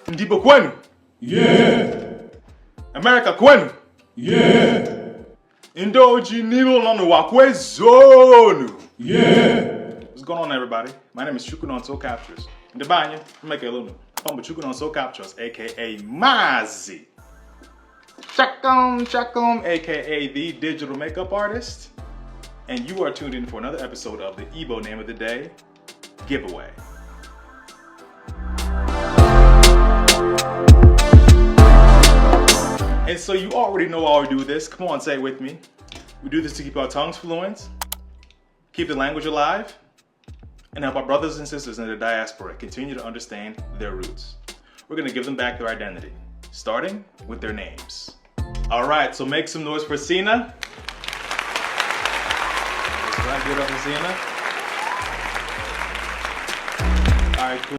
Ndipo kwenu? Yeah. America kwenu? Yeah. Indoji nilo nono wakwe zonu. Yeah. What's going on, everybody? My name is Chukunon Soul Captures. Ndebanya, make a little. I'm Chukunon Soul Captures, aka Mazi. Chakum, aka the digital makeup artist. And you are tuned in for another episode of the Igbo Name of the Day giveaway. And so you already know how we do this. Come on, say it with me. We do this to keep our tongues fluent, keep the language alive, and help our brothers and sisters in the diaspora continue to understand their roots. We're gonna give them back their identity, starting with their names. All right, so make some noise for Sina. That's right, give it up for Sina. All right, cool.